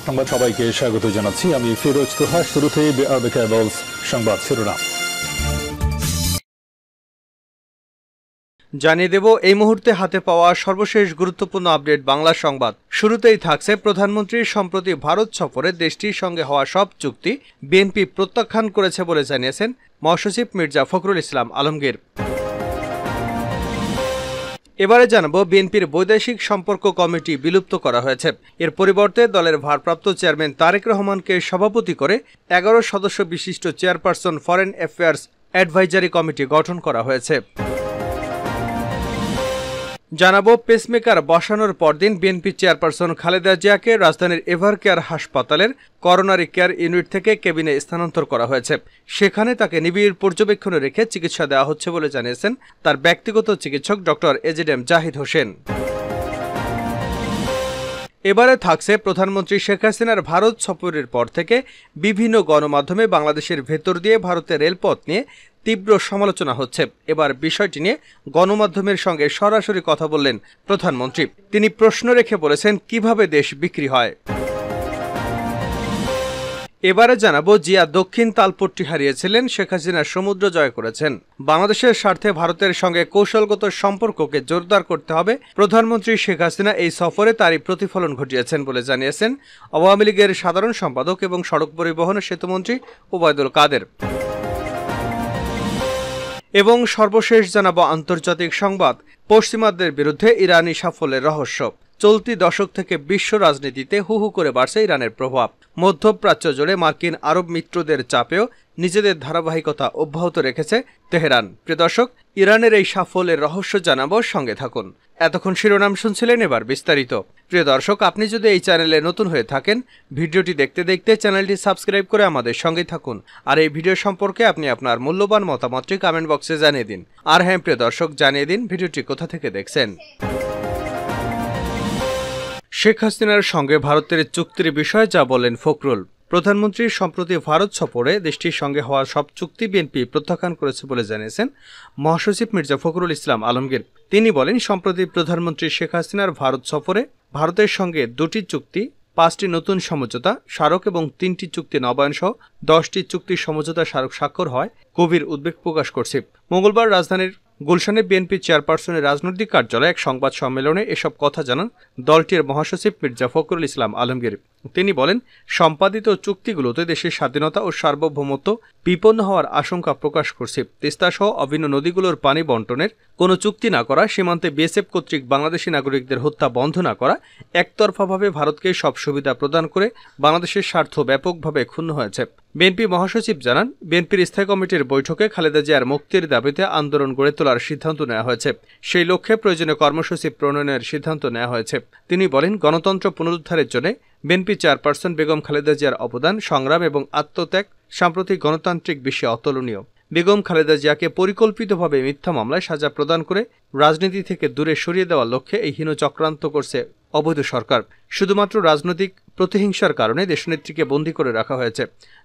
সংবাদ সবাইকে স্বাগত জানাচ্ছি। আমি ফিরোজ তোহা। শুরুতে সংবাদ শিরোনাম জানিয়ে দেব এই মুহূর্তে হাতে পাওয়া সর্বশেষ গুরুত্বপূর্ণ আপডেট বাংলা সংবাদ। শুরুতেই থাকছে প্রধানমন্ত্রীর সম্প্রতি ভারত সফরে দেশটির সঙ্গে হওয়া সব চুক্তি বিএনপি প্রত্যাখ্যান করেছে বলে জানিয়েছেন মহাসচিব মির্জা ফখরুল ইসলাম আলমগীর। এবারে জানাবো বিএনপির বৈদেশিক সম্পর্ক কমিটি বিলুপ্ত করা হয়েছে। এর পরিবর্তে দলের ভারপ্রাপ্ত চেয়ারম্যান তারেক রহমানকে সভাপতি করে 11 সদস্য বিশিষ্ট chairperson foreign affairs advisory committee গঠন করা হয়েছে। জানাবো পেসমেকার বসানোর পরদিন বিএনপি চেয়ারপারসন খালেদা জিয়াকে রাজধানীর এভার কেয়ার হাসপাতালের করোনারি কেয়ার ইউনিট থেকে কেবিনে স্থানান্তর করা হয়েছে। সেখানে তাকে নিবিড় পর্যবেক্ষণে রেখে চিকিৎসা দেওয়া হচ্ছে বলে জানিয়েছেন তার ব্যক্তিগত চিকিৎসক ডক্টর এজেডএম জাহিদ হোসেন। এবারে থাকছে প্রধানমন্ত্রী শেখ হাসিনার ভারত সফরের পর থেকে বিভিন্ন গণমাধ্যমে বাংলাদেশের ভেতর দিয়ে ভারতের রেলপথ নিয়ে তীব্র সমালোচনা হচ্ছে। এবার বিষয়টি নিয়ে গণমাধ্যমের সঙ্গে সরাসরি কথা বললেন প্রধানমন্ত্রী। তিনি প্রশ্ন রেখে বলেছেন কিভাবে দেশ বিক্রি হয়। এবারে জানাবো জিয়া দক্ষিণ তালপট্টি হারিয়েছিলেন, শেখ হাসিনা সমুদ্র জয় করেছেন। বাংলাদেশের স্বার্থে ভারতের সঙ্গে কৌশলগত সম্পর্ককে জোরদার করতে হবে। প্রধানমন্ত্রী শেখ হাসিনা এই সফরে তারই প্রতিফলন ঘটিয়েছেন বলে জানিয়েছেন আওয়ামী লীগের সাধারণ সম্পাদক এবং সড়ক পরিবহন ও সেতুমন্ত্রী ওবায়দুল কাদের। এবং সর্বশেষ জানাবো আন্তর্জাতিক সংবাদ। পশ্চিমাদের বিরুদ্ধে ইরানি সাফল্যের রহস্য। চলতি দশক থেকে বিশ্ব রাজনীতিতে হু হু করে বাড়ছে ইরানের প্রভাব। মধ্যপ্রাচ্য জুড়ে মার্কিন আরব মিত্রদের চাপেও নিজেদের ধারাবাহিকতা অব্যাহত রেখেছে তেহরান। প্রিয় দর্শক, ইরানের এই সাফল্যের রহস্য জানাবো, সঙ্গে থাকুন। এতক্ষণ শিরোনাম শুনছিলেন, এবার বিস্তারিত। প্রিয় দর্শক, আপনি যদি এই চ্যানেলে নতুন হয়ে থাকেন, ভিডিওটি দেখতে দেখতে চ্যানেলটি সাবস্ক্রাইব করে আমাদের সঙ্গে থাকুন। আর এই ভিডিও সম্পর্কে আপনি আপনার মূল্যবান মতামতটি কমেন্ট বক্সে জানিয়ে দিন। আর হ্যাঁ প্রিয় দর্শক, জানিয়ে দিন ভিডিওটি কোথা থেকে দেখছেন। শেখ হাসিনার সঙ্গে ভারতের চুক্তির বিষয়ে যা বলেন ফখরুল। প্রধানমন্ত্রীর সম্প্রতি ভারত সফরে দেশটির সঙ্গে হওয়া সব চুক্তি বিএনপি প্রত্যাখ্যান করেছে বলে জানিয়েছেন মহাসচিব মির্জা ফখরুল ইসলাম আলমগীর। তিনি বলেন, সম্প্রতি প্রধানমন্ত্রী শেখ হাসিনার ভারত সফরে ভারতের সঙ্গে 2টি চুক্তি, 5টি নতুন সমঝোতা স্মারক এবং 3টি চুক্তি নবায়ন সহ 10টি চুক্তির সমঝোতা স্মারক স্বাক্ষর হয় গভীর উদ্বেগ প্রকাশ করছে। মঙ্গলবার রাজধানীর গুলশানে বিএনপি চেয়ারপারসনের রাজনৈতিক কার্যালয়ে এক সংবাদ সম্মেলনে এসব কথা জানান দলটির মহাসচিব মির্জা ফখরুল ইসলাম আলমগীর। তিনি বলেন, সম্পাদিত চুক্তিগুলোতে দেশের স্বাধীনতা ও সার্বভৌমত্ব বিপন্ন হওয়ার আশঙ্কা প্রকাশ করছে। তিস্তা সহ অভিন্ন নদীগুলোর পানি বন্টনের কোনো চুক্তি না করা, সীমান্তে বিএসএফ কর্তৃক বাংলাদেশি নাগরিকদের হত্যা বন্ধ না করা, একতরফাভাবে ভারতকে সব সুবিধা প্রদান করে বাংলাদেশের স্বার্থ ব্যাপকভাবে ক্ষুণ্ণ হয়েছে। বিএনপি মহাসচিব জানান, বিএনপির স্থায়ী কমিটির বৈঠকে খালেদা জিয়ার মুক্তির দাবিতে আন্দোলন গড়ে তোলার সিদ্ধান্ত নেওয়া হয়েছে। সেই লক্ষ্যে প্রয়োজনীয় কর্মসূচি প্রণয়নের সিদ্ধান্ত নেওয়া হয়েছে। তিনি বলেন, গণতন্ত্র পুনরুদ্ধারের জন্য বিএনপি চেয়ারপারসন বেগম খালেদা জিয়ার অবদান, সংগ্রাম এবং আত্মত্যাগ সাম্প্রতিক গণতান্ত্রিক বিশ্বে অতুলনীয়। বেগম খালেদা জিয়াকে পরিকল্পিতভাবে মিথ্যা মামলায় সাজা প্রদান করে রাজনীতি থেকে দূরে সরিয়ে দেওয়ার লক্ষ্যে এই হীন চক্রান্ত করছে অবৈধ সরকার। শুধুমাত্র রাজনৈতিক প্রতিহিংসার কারণে দেশনেত্রীকে বন্দী করে রাখা হয়েছে,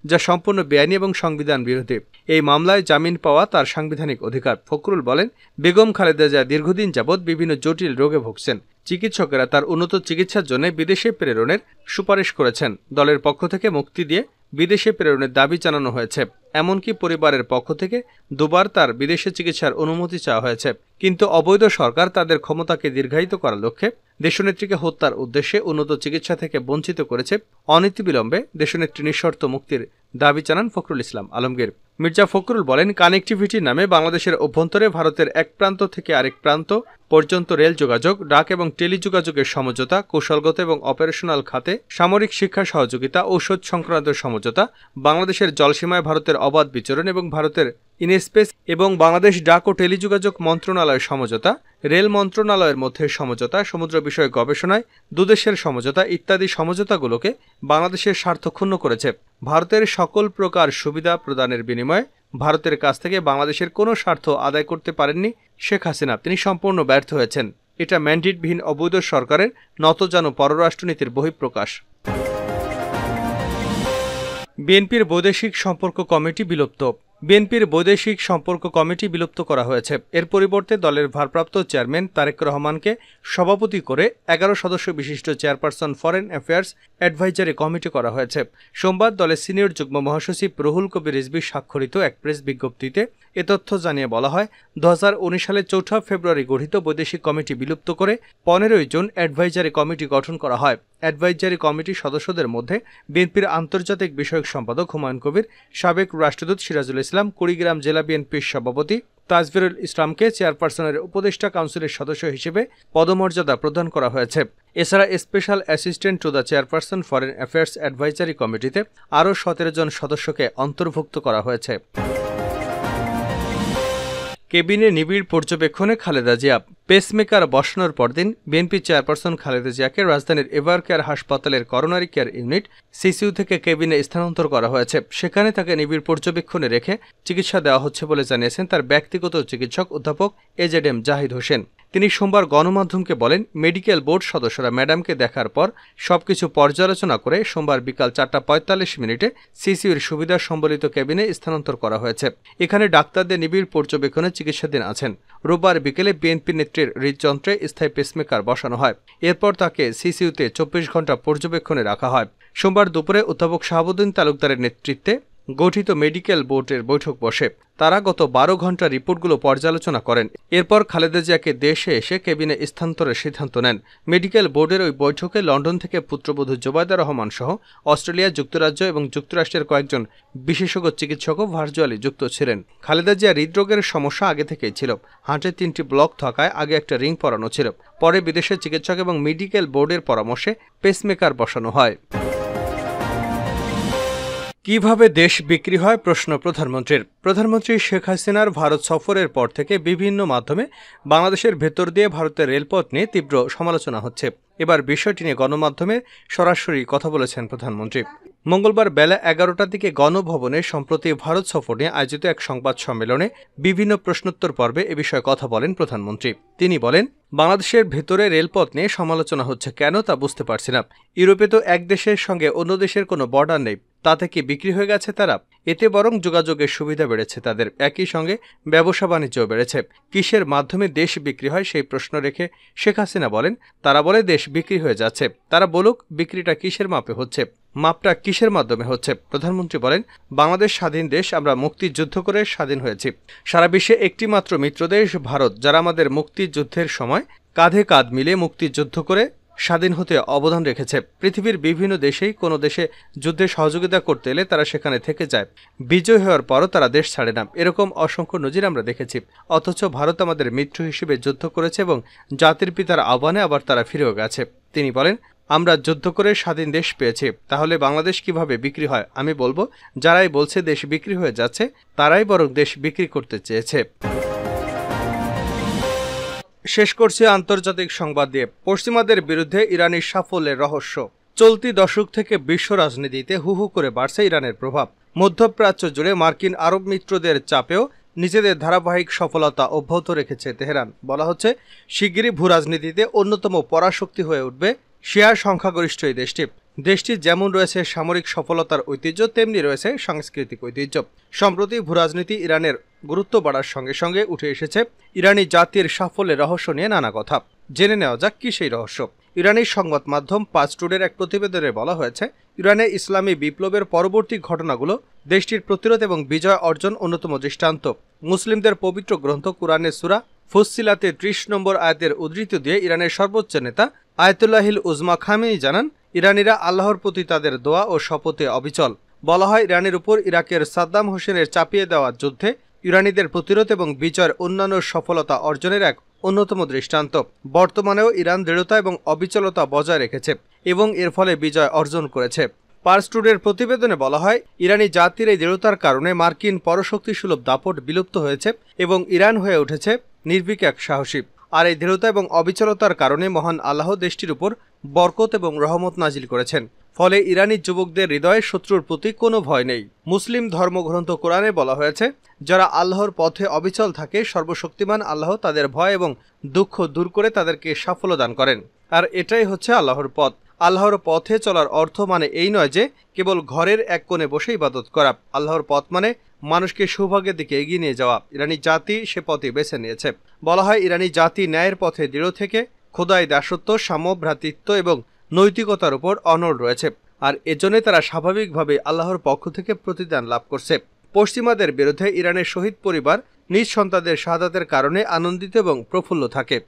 যা সম্পূর্ণ বেআইনি এবং সংবিধান বিরোধী। এই মামলায় জামিন পাওয়া তার সাংবিধানিক অধিকার। ফখরুল বলেন, বেগম খালেদা জিয়া দীর্ঘদিন যাবৎ বিভিন্ন জটিল রোগে ভুগছেন। চিকিৎসকেরা তার উন্নত চিকিৎসার জন্য বিদেশে প্রেরণের সুপারিশ করেছেন। দলের পক্ষ থেকে মুক্তি দিয়ে বিদেশে প্রেরণের দাবি জানানো হয়েছে। এমনকি পরিবারের পক্ষ থেকে 2বার তার বিদেশে চিকিৎসার অনুমতি চাওয়া হয়েছে। কিন্তু অবৈধ সরকার তাদের ক্ষমতাকে দীর্ঘায়িত করার লক্ষ্যে দেশনেত্রীকে হত্যার উদ্দেশ্যে উন্নত চিকিৎসা থেকে বঞ্চিত করেছে। অনতিবিলম্বে দেশনেত্রী নিঃশর্ত মুক্তির দাবি জানান ফখরুল ইসলাম আলমগীর। মির্জা ফখরুল বলেন, কানেক্টিভিটি নামে বাংলাদেশের অভ্যন্তরে ভারতের এক প্রান্ত থেকে আরেক প্রান্ত পর্যন্ত রেল যোগাযোগ, ডাক এবং টেলিযোগাযোগের সমঝোতা, কৌশলগত এবং অপারেশনাল খাতে সামরিক শিক্ষা সহযোগিতা, ঔষধ সংক্রান্ত সমঝোতা, বাংলাদেশের জলসীমায় ভারতের অবাধ বিচরণ এবং ভারতের ইনস্পেস এবং বাংলাদেশ ডাক ও টেলিযোগাযোগ মন্ত্রণালয়ের সমঝোতা, রেল মন্ত্রণালয়ের মধ্যে সমঝোতা, সমুদ্র বিষয়ে গবেষণায় দুদেশের সমঝোতা ইত্যাদি সমঝোতাগুলোকে বাংলাদেশের স্বার্থ ক্ষুণ্ণ করেছে। ভারতের সকল প্রকার সুবিধা প্রদানের বিনিময়ে ভারতের কাছ থেকে বাংলাদেশের কোনো স্বার্থ আদায় করতে পারেননি শেখ হাসিনা। তিনি সম্পূর্ণ ব্যর্থ হয়েছেন। এটা ম্যান্ডেটবিহীন অবৈধ সরকারের নতজানু পররাষ্ট্রনীতির বহিঃপ্রকাশ। বিএনপির বৈদেশিক সম্পর্ক কমিটি বিলুপ্ত। বিএনপির বৈদেশিক সম্পর্ক কমিটি বিলুপ্ত করা হয়েছে। এর পরিবর্তে দলের ভারপ্রাপ্ত চেয়ারম্যান তারেক রহমানকে সভাপতি করে 11 সদস্য বিশিষ্ট chairperson foreign affairs advisory committee করা হয়েছে। সোমবার দলের সিনিয়র যুগ্ম মহাসচিব রুহুল কবির রিজভী স্বাক্ষরিত এক প্রেস বিজ্ঞপ্তিতে এ তথ্য জানিয়ে বলা হয়, 2019 সালের 4 ফেব্রুয়ারি গঠিত বৈদেশিক কমিটি বিলুপ্ত করে 15 জুন অ্যাডভাইজারি কমিটি গঠন করা হয়। অ্যাডভাইজারি কমিটির সদস্যদের মধ্যে বিএনপির আন্তর্জাতিক বিষয়ক সম্পাদক হুমায়ুন কবির, সাবেক রাষ্ট্রদূত সিরাজুল ইসলাম, কুড়িগ্রাম জেলা বিএনপির সভাপতি তাজবিরুল ইসলামকে চেয়ারপারসনের উপদেষ্টা কাউন্সিলের সদস্য হিসেবে পদমর্যাদা প্রদান করা হয়েছে। এছাড়া special assistant to the chairperson foreign affairs advisory কমিটিতে আরও 17 জন সদস্যকে অন্তর্ভুক্ত করা হয়েছে। কেবিনে নিবিড় পর্যবেক্ষণে খালেদা জিয়া। পেসমেকার বসানোর পরদিন বিএনপি চেয়ারপারসন খালেদা জিয়াকে রাজধানীর এভার কেয়ার হাসপাতালের করোনারি কেয়ার ইউনিট সিসিইউ থেকে কেবিনে স্থানান্তর করা হয়েছে। সেখানে তাকে নিবিড় পর্যবেক্ষণে রেখে চিকিৎসা দেওয়া হচ্ছে বলে জানিয়েছেন তার ব্যক্তিগত চিকিৎসক অধ্যাপক এজেডএম জাহিদ হোসেন। তিনি সোমবার গণমাধ্যমকে বলেন, মেডিকেল বোর্ড সদস্যরা ম্যাডামকে দেখার পর সবকিছু পর্যালোচনা করে সোমবার বিকাল 4:45 সিসিইউর সুবিধা সম্বলিত কেবিনে স্থানান্তর করা হয়েছে। এখানে ডাক্তারদের নিবিড় পর্যবেক্ষণে চিকিৎসাধীন আছেন। রোববার বিকেলে বিএনপি নেত্রীর হৃদযন্ত্রে স্থায়ী পেসমেকার বসানো হয়। এরপর তাকে সিসিইউতে 24 ঘণ্টা পর্যবেক্ষণে রাখা হয়। সোমবার দুপুরে অধ্যাপক শাহাবুদ্দিন তালুকদারের নেতৃত্বে গঠিত মেডিকেল বোর্ডের বৈঠক বসে। তারা গত 12 ঘণ্টা রিপোর্টগুলো পর্যালোচনা করেন। এরপর খালেদা জিয়াকে দেশে এসে কেবিনে স্থানান্তরের সিদ্ধান্ত নেন। মেডিকেল বোর্ডের ওই বৈঠকে লন্ডন থেকে পুত্রবধূ জোবায়দা রহমান সহ অস্ট্রেলিয়া, যুক্তরাজ্য এবং যুক্তরাষ্ট্রের কয়েকজন বিশেষজ্ঞ চিকিৎসকও ভার্চুয়ালি যুক্ত ছিলেন। খালেদা জিয়া হৃদরোগের সমস্যা আগে থেকেই ছিল। হার্টে 3টি ব্লক থাকায় আগে একটা রিং পরানো ছিল। পরে বিদেশের চিকিৎসক এবং মেডিকেল বোর্ডের পরামর্শে পেসমেকার বসানো হয়। কিভাবে দেশ বিক্রি হয় প্রশ্ন প্রধানমন্ত্রীর। প্রধানমন্ত্রী শেখ হাসিনার ভারত সফরের পর থেকে বিভিন্ন মাধ্যমে বাংলাদেশের ভেতর দিয়ে ভারতের রেলপথ নিয়ে তীব্র সমালোচনা হচ্ছে। এবার বিষয়টি নিয়ে গণমাধ্যমে সরাসরি কথা বলেছেন প্রধানমন্ত্রী। মঙ্গলবার বেলা 11টার দিকে গণভবনে সম্প্রতি ভারত সফর নিয়ে আয়োজিত এক সংবাদ সম্মেলনে বিভিন্ন প্রশ্নোত্তর পর্বে এ বিষয়ে কথা বলেন প্রধানমন্ত্রী। তিনি বলেন, বাংলাদেশের ভেতরে রেলপথ নিয়ে সমালোচনা হচ্ছে কেন তা বুঝতে পারছি না। ইউরোপে তো এক দেশের সঙ্গে অন্য দেশের কোনো বর্ডার নেই, তাতে কি বিক্রি হয়ে গেছে তারা? এতে বরং যোগাযোগের সুবিধা বেড়েছে তাদের, একই সঙ্গে ব্যবসা বাণিজ্যও বেড়েছে। কিসের মাধ্যমে দেশ বিক্রি হয় সেই প্রশ্ন রেখে শেখ হাসিনা বলেন, তারা বলে দেশ বিক্রি হয়ে যাচ্ছে। তারা বলুক বিক্রিটা কিসের মাপে হচ্ছে, মাপটা কিসের মাধ্যমে হচ্ছে। প্রধানমন্ত্রী বলেন, বাংলাদেশ স্বাধীন দেশ, আমরা মুক্তিযুদ্ধ করে স্বাধীন হয়েছি। সারা বিশ্বে একটি মাত্র মিত্রদেশ ভারত, যারা আমাদের মুক্তিযুদ্ধের সময় কাঁধে কাঁধ মিলিয়ে মুক্তিযুদ্ধ করে স্বাধীন হতে অবদান রেখেছে। পৃথিবীর বিভিন্ন দেশেই কোনো দেশে যুদ্ধে সহযোগিতা করতে এলে তারা সেখানে থেকে যায়। বিজয় হওয়ার পরও তারা দেশ ছাড়ে না। এরকম অসংখ্য নজির আমরা দেখেছি। অথচ ভারত আমাদের মিত্র হিসেবে যুদ্ধ করেছে এবং জাতির পিতার আহ্বানে আবার তারা ফিরেও গেছে। তিনি বলেন, আমরা যুদ্ধ করে স্বাধীন দেশ পেয়েছি, তাহলে বাংলাদেশ কিভাবে বিক্রি হয়? আমি বলবো, যারাই বলছে দেশ বিক্রি হয়ে যাচ্ছে, তারাই বরং দেশ বিক্রি করতে চেয়েছে। শেষ করছে আন্তর্জাতিক সংবাদ দিয়ে। পশ্চিমাদের বিরুদ্ধে ইরানের সাফল্যের রহস্য। চলতি দশক থেকে বিশ্ব রাজনীতিতে হু হু করে বাড়ছে ইরানের প্রভাব। মধ্যপ্রাচ্য জুড়ে মার্কিন আরব মিত্রদের চাপেও নিজেদের ধারাবাহিক সফলতা অব্যাহত রেখেছে তেহরান। বলা হচ্ছে, শিগগিরই ভূ রাজনীতিতে অন্যতম পরাশক্তি হয়ে উঠবে শিয়া সংখ্যাগরিষ্ঠ এই দেশটি। দেশটির যেমন রয়েছে সামরিক সফলতার ঐতিহ্য, তেমনি রয়েছে সাংস্কৃতিক ঐতিহ্য। সম্প্রতি ভূরাজনীতি ইরানের গুরুত্ব বাড়ার সঙ্গে সঙ্গে উঠে এসেছে ইরানি জাতির সাফল্যের রহস্য নিয়ে নানা কথা। জেনে নেওয়া যাক কি সেই রহস্য। ইরানি সংবাদ মাধ্যম পাঁচ টুডের এক প্রতিবেদনে বলা হয়েছে, ইরানে ইসলামী বিপ্লবের পরবর্তী ঘটনাগুলো দেশটির প্রতিরোধ এবং বিজয় অর্জন অন্যতম দৃষ্টান্ত। মুসলিমদের পবিত্র গ্রন্থ কুরআনের সূরা ফুসসিলাতে 30 নম্বর আয়াতের উদ্ধৃতি দিয়ে ইরানের সর্বোচ্চ নেতা আয়াতুল্লাহিল উজমা খামেনি জানান, ইরানিরা আল্লাহর প্রতি তাদের দোয়া ও শপথে অবিচল। বলা হয়, ইরানের উপর ইরাকের সাদ্দাম হোসেনের চাপিয়ে দেওয়া যুদ্ধে ইরানিদের প্রতিরোধ এবং বিজয়ের অন্যান্য সফলতা অর্জনের এক অন্যতম দৃষ্টান্ত। বর্তমানেও ইরান দৃঢ়তা এবং অবিচলতা বজায় রেখেছে এবং এর ফলে বিজয় অর্জন করেছে। পার্স টুডের প্রতিবেদনে বলা হয়, ইরানি জাতির এই দৃঢ়তার কারণে মার্কিন পরশক্তিসুলভ দাপট বিলুপ্ত হয়েছে এবং ইরান হয়ে উঠেছে নির্ভীক এক সাহসী। আর এই দৃঢ়তা এবং অবিচলতার কারণে মহান আল্লাহ দেশটির উপর বরকত এবং রহমত নাজিল করেছেন। ফলে ইরানি যুবকদের হৃদয়ে শত্রুর প্রতি কোনো ভয় নেই। মুসলিম ধর্মগ্রন্থ কোরআনে বলা হয়েছে, যারা আল্লাহর পথে অবিচল থাকে, সর্বশক্তিমান আল্লাহ তাদের ভয় এবং দুঃখ দূর করে তাদেরকে সাফল্য দান করেন। আর এটাই হচ্ছে আল্লাহর পথ। আল্লাহর পথে চলার অর্থ মানে এই নয় যে কেবল ঘরের এক কোণে বসে ইবাদত করা। আল্লাহর পথ মানে মানুষকে সৌভাগ্যের দিকে এগিয়ে নিয়ে যাওয়া। ইরানি জাতি সে পথই বেছে নিয়েছে। বলা হয়, ইরানি জাতি ন্যায়ের পথে দৃঢ় থেকে খোদাই দাসত্ব, সাম্য, ভ্রাতৃত্ব এবং নৈতিকতার উপর অনড় রয়েছে। আর এজন্য তারা স্বাভাবিকভাবে আল্লাহর পক্ষ থেকে প্রতিদান লাভ করছে। পশ্চিমাদের বিরুদ্ধে ইরানের শহীদ পরিবার নিজ সন্তানদের শাহাদাতের কারণে আনন্দিত এবং প্রফুল্ল থাকে।